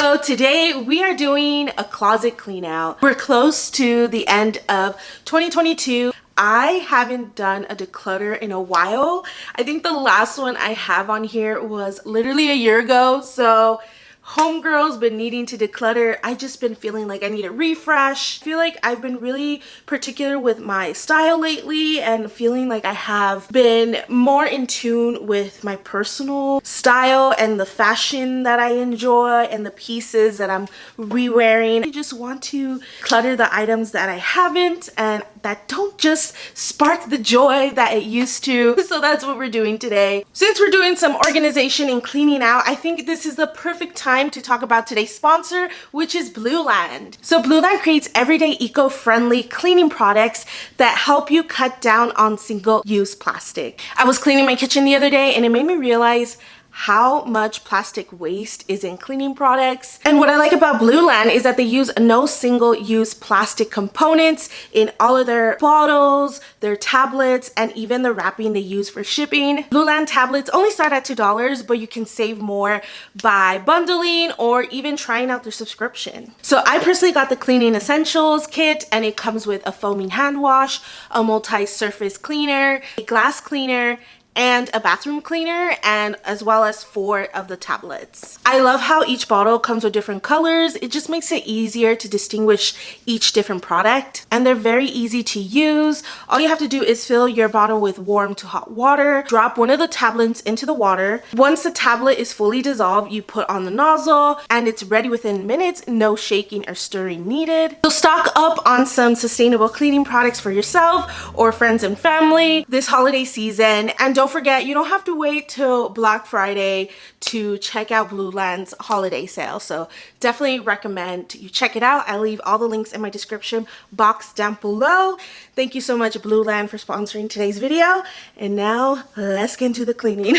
So today we are doing a closet clean out. We're close to the end of 2022. I haven't done a declutter in a while. I think the last one I have on here was literally a year ago. So homegirl's been needing to declutter. I just been feeling like I need a refresh. I feel like I've been really particular with my style lately and feeling like I have been more in tune with my personal style and the fashion that I enjoy and the pieces that I'm re-wearing. I just want to clutter the items that I haven't and that don't just spark the joy that it used to. So that's what we're doing today. Since we're doing some organization and cleaning out, I think this is the perfect time to talk about today's sponsor, which is Blueland. So Blueland creates everyday eco-friendly cleaning products that help you cut down on single-use plastic. I was cleaning my kitchen the other day and it made me realize how much plastic waste is in cleaning products. And what I like about Blueland is that they use no single-use plastic components in all of their bottles, their tablets, and even the wrapping they use for shipping. Blueland tablets only start at $2, but you can save more by bundling or even trying out their subscription. So I personally got the cleaning essentials kit, and it comes with a foaming hand wash, a multi-surface cleaner, a glass cleaner, and a bathroom cleaner, and as well as 4 of the tablets. I love how each bottle comes with different colors. It just makes it easier to distinguish each different product, and they're very easy to use. All you have to do is fill your bottle with warm to hot water, drop one of the tablets into the water. Once the tablet is fully dissolved, you put on the nozzle and it's ready within minutes, no shaking or stirring needed. So stock up on some sustainable cleaning products for yourself or friends and family this holiday season. And don't forget, you don't have to wait till Black Friday to check out Blueland's holiday sale. So definitely recommend you check it out. I'll leave all the links in my description box down below. Thank you so much, Blueland, for sponsoring today's video. And now let's get into the cleaning.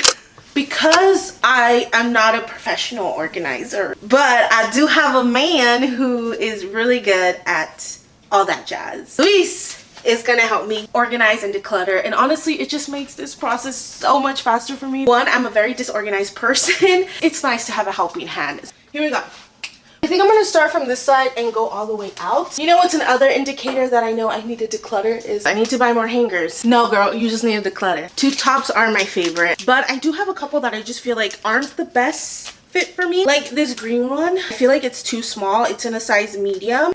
Because I am not a professional organizer, but I do have a man who is really good at all that jazz. Luis is gonna help me organize and declutter, and honestly it just makes this process so much faster for me. One, I'm a very disorganized person. It's nice to have a helping hand. Here we go. I think I'm gonna start from this side and go all the way out. You know what's another indicator that I know I need to declutter is I need to buy more hangers. No girl, you just need to declutter. 2 tops are my favorite, but I do have a couple that I just feel like aren't the best fit for me. Like this green one, I feel like it's too small. It's in a size medium.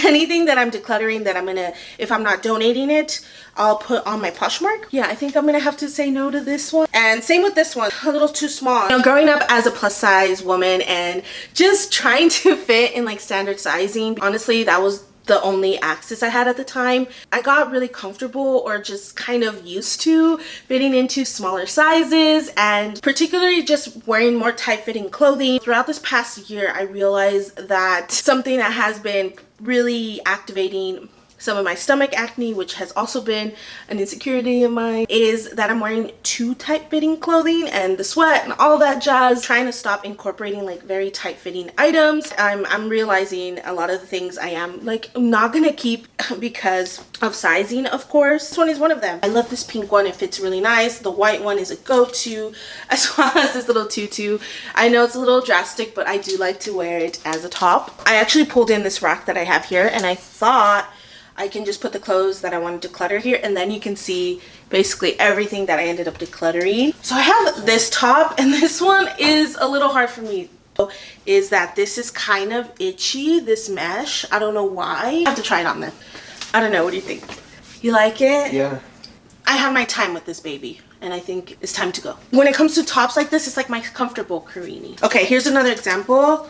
Anything that I'm decluttering that I'm gonna, if I'm not donating it, I'll put on my Poshmark. Yeah, I think I'm gonna have to say no to this one. And same with this one, a little too small. You know, growing up as a plus size woman and just trying to fit in like standard sizing, honestly, that was the only access I had at the time. I got really comfortable or just kind of used to fitting into smaller sizes, and particularly just wearing more tight-fitting clothing. Throughout this past year, I realized that something that has been really activating some of my stomach acne, which has also been an insecurity of mine, is that I'm wearing too tight-fitting clothing and the sweat and all that jazz. Trying to stop incorporating like very tight-fitting items. I'm realizing a lot of the things I am like not gonna keep because of sizing, of course. This one is one of them. I love this pink one. It fits really nice. The white one is a go-to, as well as this little tutu. I know it's a little drastic, but I do like to wear it as a top. I actually pulled in this rack that I have here, and I thought I can just put the clothes that I wanted to declutter here, and then you can see basically everything that I ended up decluttering. So I have this top, and this one is a little hard for me. Is that this is kind of itchy, this mesh. I don't know why. I have to try it on then. I don't know, what do you think? You like it? Yeah. I have my time with this baby, and I think it's time to go. When it comes to tops like this, it's like my comfortable Karina. Okay, here's another example.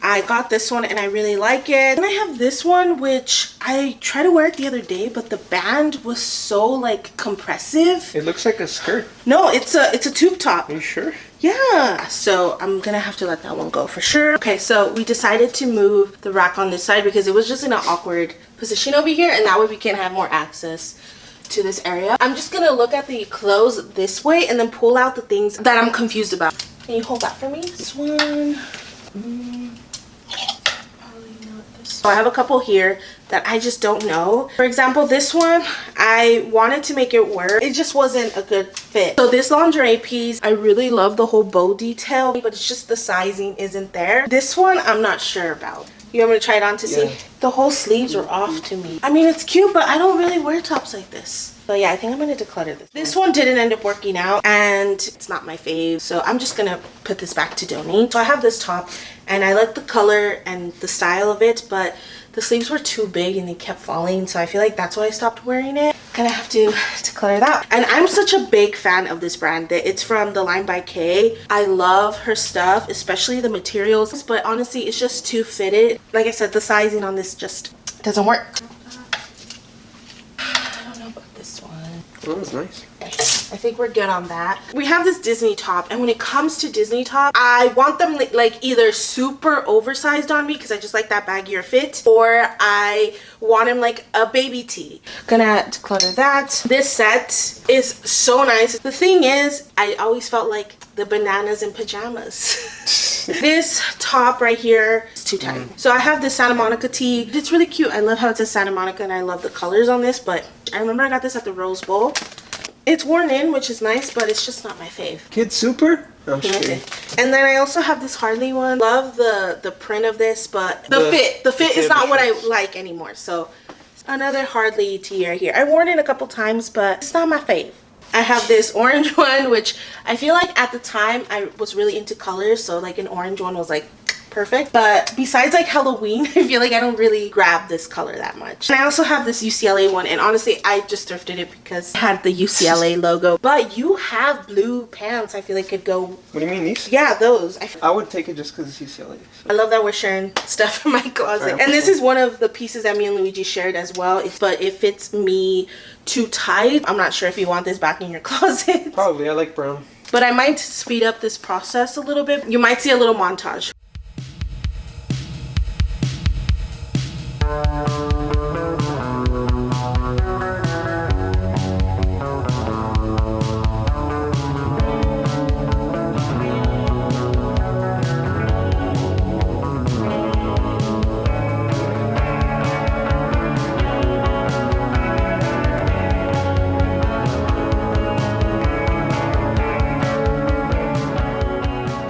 I got this one and I really like it. And I have this one, which I tried to wear it the other day, but the band was so like compressive. It looks like a skirt. No, it's a tube top. Are you sure? Yeah, so I'm gonna have to let that one go for sure. Okay, so we decided to move the rack on this side because it was just in an awkward position over here, and that way we can have more access to this area. I'm just gonna look at the clothes this way and then pull out the things that I'm confused about. Can you hold that for me? This one. I have a couple here that I just don't know. For example, this one, I wanted to make it work. It just wasn't a good fit. So this lingerie piece, I really love the whole bow detail, but it's just the sizing isn't there. This one, I'm not sure about. You want me to try it on to see? The whole sleeves are off to me. I mean, it's cute, but I don't really wear tops like this. So yeah, I think I'm gonna declutter this. This one didn't end up working out and it's not my fave. So I'm just gonna put this back to donate. So I have this top and I like the color and the style of it, but the sleeves were too big and they kept falling. So I feel like that's why I stopped wearing it. Gonna have to declutter that. And I'm such a big fan of this brand. It's from the line by K. I love her stuff, especially the materials, but honestly, it's just too fitted. Like I said, the sizing on this just doesn't work. I don't know about this one. Oh, that was nice. I think we're good on that. We have this Disney top, and when it comes to Disney top, I want them like either super oversized on me because I just like that baggier fit, or I want them like a baby tee. Gonna declutter that. This set is so nice. The thing is, I always felt like the bananas in pajamas. This top right here is too tight. So I have this Santa Monica tee. It's really cute. I love how it says Santa Monica and I love the colors on this, but I remember I got this at the Rose Bowl. It's worn in, which is nice, but it's just not my fave. Kid Super? I'm sure. And then I also have this Harley one. Love the print of this, but the fit is not what I like anymore. So another Harley tee right here. I worn it a couple times, but it's not my fave. I have this orange one, which I feel like at the time I was really into colors, so like an orange one was like perfect. But besides like Halloween, I feel like I don't really grab this color that much. And I also have this UCLA one, and honestly I just thrifted it because it had the UCLA logo. But you have blue pants I feel like could go. What do you mean, these? Yeah, those. I would take it just because it's UCLA. So. I love that we're sharing stuff in my closet. And this is one of the pieces that me and Luigi shared as well, but it fits me too tight. I'm not sure if you want this back in your closet. Probably. I like brown. But I might speed up this process a little bit. You might see a little montage.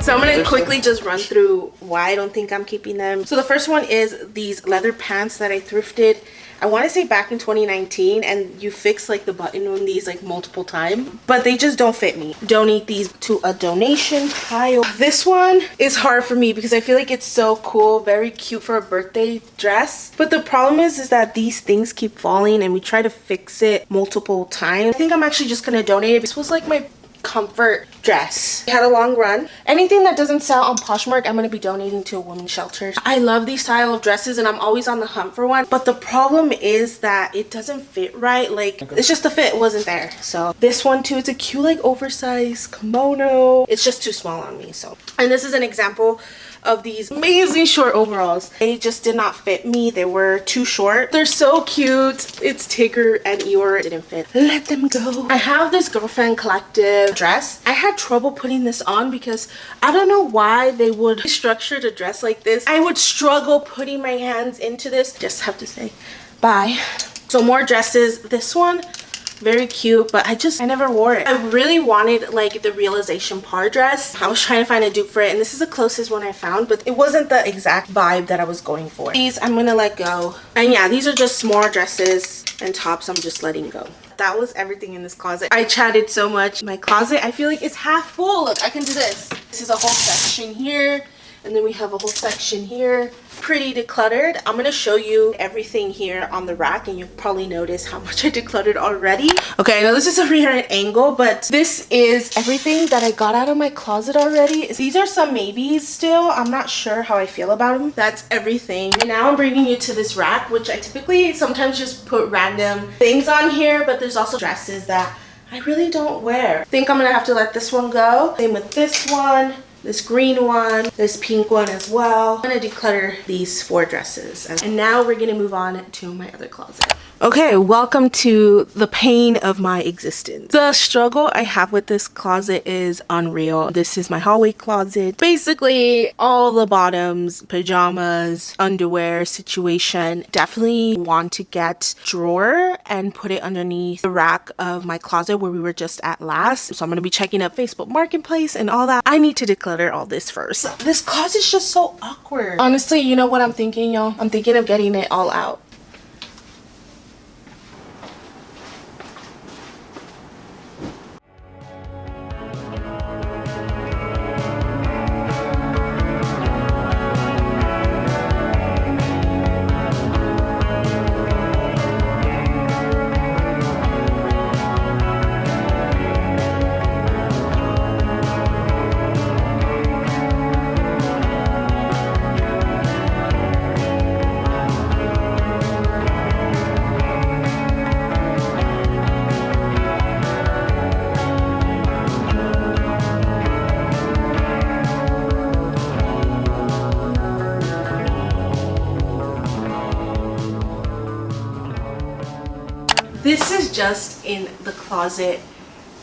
So I'm going to quickly just run through why I don't think I'm keeping them. So the first one is these leather pants that I thrifted. I want to say back in 2019, and you fix like the button on these like multiple times, but they just don't fit me. Donate these to a donation pile. This one is hard for me because I feel like it's so cool, very cute for a birthday dress. But the problem is that these things keep falling and we try to fix it multiple times. I think I'm actually just going to donate it. This was like my comfort dress. It had a long run. Anything that doesn't sell on Poshmark, I'm going to be donating to a women's shelter. I love these style of dresses and I'm always on the hunt for one, but the problem is that it doesn't fit right. Like, it's just the fit wasn't there. So this one too, it's a cute like oversized kimono. It's just too small on me. So, and this is an example of these amazing short overalls. They just did not fit me. They were too short. They're so cute. It's Tigger and Eeyore. Didn't fit. Let them go. I have this Girlfriend Collective dress. I had trouble putting this on because I don't know why they would structure the dress like this. I would struggle putting my hands into this. Just have to say bye. So more dresses. This one, very cute, but I never wore it. I really wanted like the Realization par dress. I was trying to find a dupe for it, and this is the closest one I found, but it wasn't the exact vibe that I was going for. These I'm gonna let go. And yeah, these are just small dresses and tops I'm just letting go. That was everything in this closet. I chatted so much. My closet, I feel like it's half full. Look, I can do this. This is a whole section here, and then we have a whole section here. Pretty decluttered. I'm gonna show you everything here on the rack, and you'll probably notice how much I decluttered already. Okay, I know this is a weird angle, but this is everything that I got out of my closet already. These are some maybes still. I'm not sure how I feel about them. That's everything. And now I'm bringing you to this rack, which I typically sometimes just put random things on here, but there's also dresses that I really don't wear. I think I'm gonna have to let this one go. Same with this one. this green one, this pink one as well. I'm gonna declutter these 4 dresses. And now we're gonna move on to my other closet. Okay, welcome to the pain of my existence. The struggle I have with this closet is unreal. This is my hallway closet. Basically, all the bottoms, pajamas, underwear situation. Definitely want to get a drawer and put it underneath the rack of my closet where we were just at last. So I'm gonna be checking up Facebook Marketplace and all that. I need to declutter all this first. This closet's just so awkward. Honestly, you know what I'm thinking, y'all? I'm thinking of getting it all out. This is just in the closet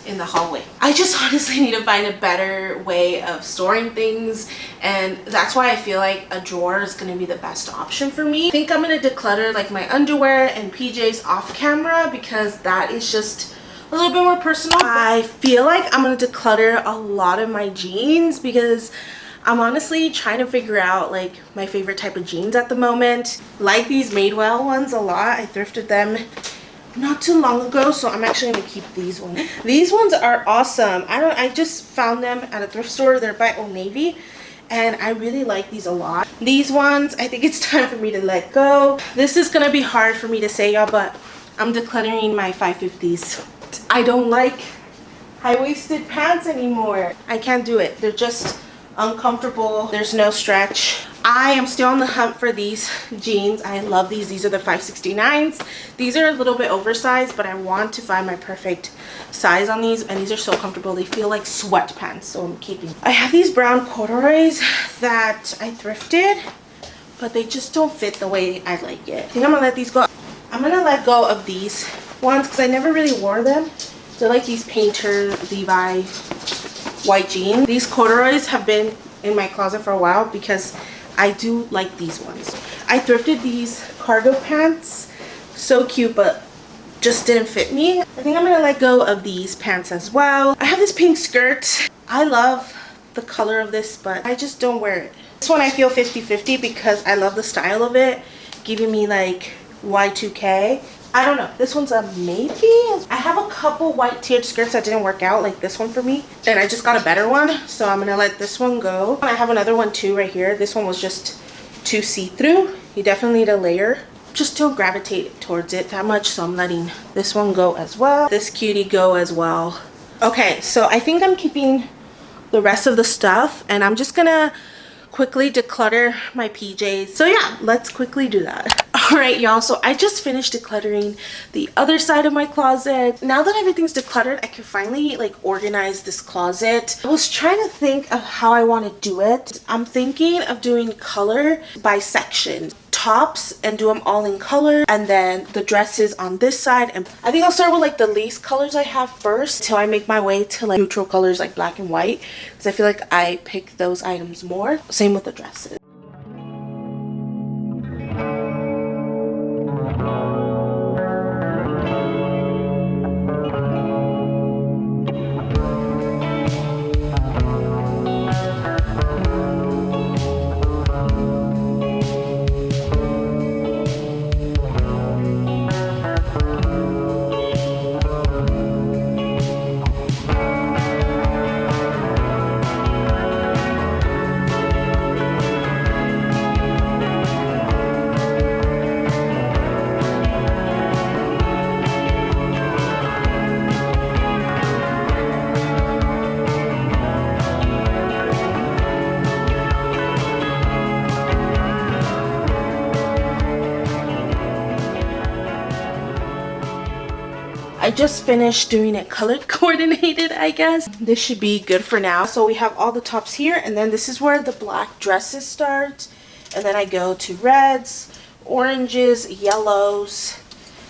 in the hallway. I just honestly need to find a better way of storing things, and that's why I feel like a drawer is going to be the best option for me. I think I'm going to declutter like my underwear and PJs off camera because that is just a little bit more personal. I feel like I'm going to declutter a lot of my jeans because I'm honestly trying to figure out like my favorite type of jeans at the moment. Like these Madewell ones a lot. I thrifted them not too long ago, so I'm actually gonna keep these ones. These ones are awesome. I just found them at a thrift store. They're by Old Navy and I really like these a lot. These ones, I think it's time for me to let go. This is gonna be hard for me to say, y'all, but I'm decluttering my 550s. I don't like high-waisted pants anymore. I can't do it. They're just uncomfortable. There's no stretch. I am still on the hunt for these jeans. I love these. These are the 569s. These are a little bit oversized, but I want to find my perfect size on these, and these are so comfortable. They feel like sweatpants, so I'm keeping. I have these brown corduroys that I thrifted, but they just don't fit the way I like it. I think I'm gonna let these go. I'm gonna let go of these ones because I never really wore them. They're like these Painter Levi white jeans. These corduroys have been in my closet for a while because I do like these ones. I thrifted these cargo pants. So cute, but just didn't fit me. I think I'm gonna let go of these pants as well. I have this pink skirt. I love the color of this, but I just don't wear it. This one I feel 50-50 because I love the style of it, giving me like Y2K. I don't know. This one's a maybe. I have a couple white tiered skirts that didn't work out, like this one for me. And I just got a better one, so I'm gonna let this one go. I have another one too right here. This one was just too see-through. You definitely need a layer. Just don't gravitate towards it that much, so I'm letting this one go as well. This cutie go as well. Okay, so I think I'm keeping the rest of the stuff, and I'm just gonna quickly declutter my PJs. So yeah, let's quickly do that. All right, y'all, so I just finished decluttering the other side of my closet. Now that everything's decluttered, I can finally like organize this closet. I was trying to think of how I want to do it. I'm thinking of doing color by section. Tops and do them all in color, and then the dresses on this side. And I think I'll start with like the least colors I have first till I make my way to like neutral colors like black and white, because I feel like I pick those items more. Same with the dresses. I just finished doing it color coordinated, I guess. This should be good for now. So we have all the tops here, and then this is where the black dresses start. And then I go to reds, oranges, yellows,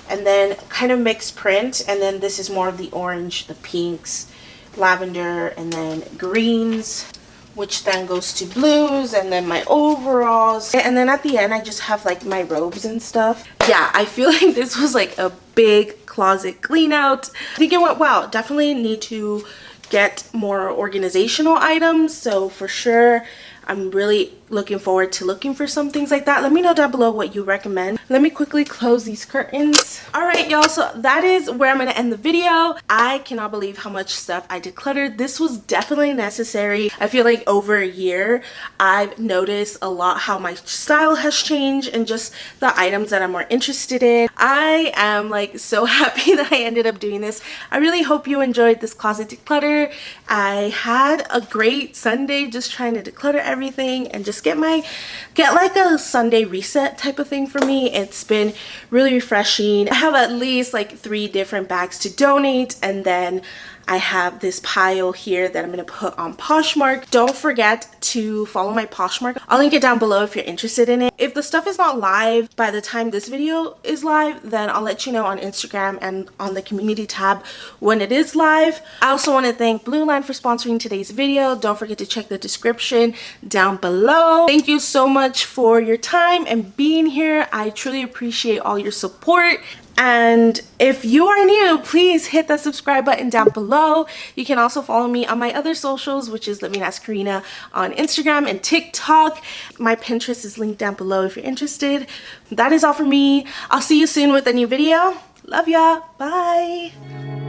and then kind of mixed print. And then this is more of the orange, the pinks, lavender, and then greens, which then goes to blues, and then my overalls. And then at the end, I just have like my robes and stuff. Yeah, I feel like this was like a big closet clean out. I think it went well. Definitely need to get more organizational items. So for sure, I'm really looking forward to looking for some things like that. Let me know down below what you recommend. Let me quickly close these curtains. All right, y'all, so that is where I'm gonna end the video. I cannot believe how much stuff I decluttered. This was definitely necessary. I feel like over a year, I've noticed a lot how my style has changed and just the items that I'm more interested in. I am like so happy that I ended up doing this. I really hope you enjoyed this closet declutter. I had a great Sunday just trying to declutter everything and just get like a Sunday reset type of thing for me. It's been really refreshing. I have at least like 3 different bags to donate, and then I have this pile here that I'm going to put on Poshmark. Don't forget to follow my Poshmark. I'll link it down below if you're interested in it. If the stuff is not live by the time this video is live, then I'll let you know on Instagram and on the community tab when it is live. I also want to thank Blueland for sponsoring today's video. Don't forget to check the description down below. Thank you so much for your time and being here. I truly appreciate all your support. And if you are new, please hit that subscribe button down below. You can also follow me on my other socials, which is Let Me Ask Karina on Instagram and TikTok. My Pinterest is linked down below if you're interested. That is all for me. I'll see you soon with a new video. Love ya. Bye.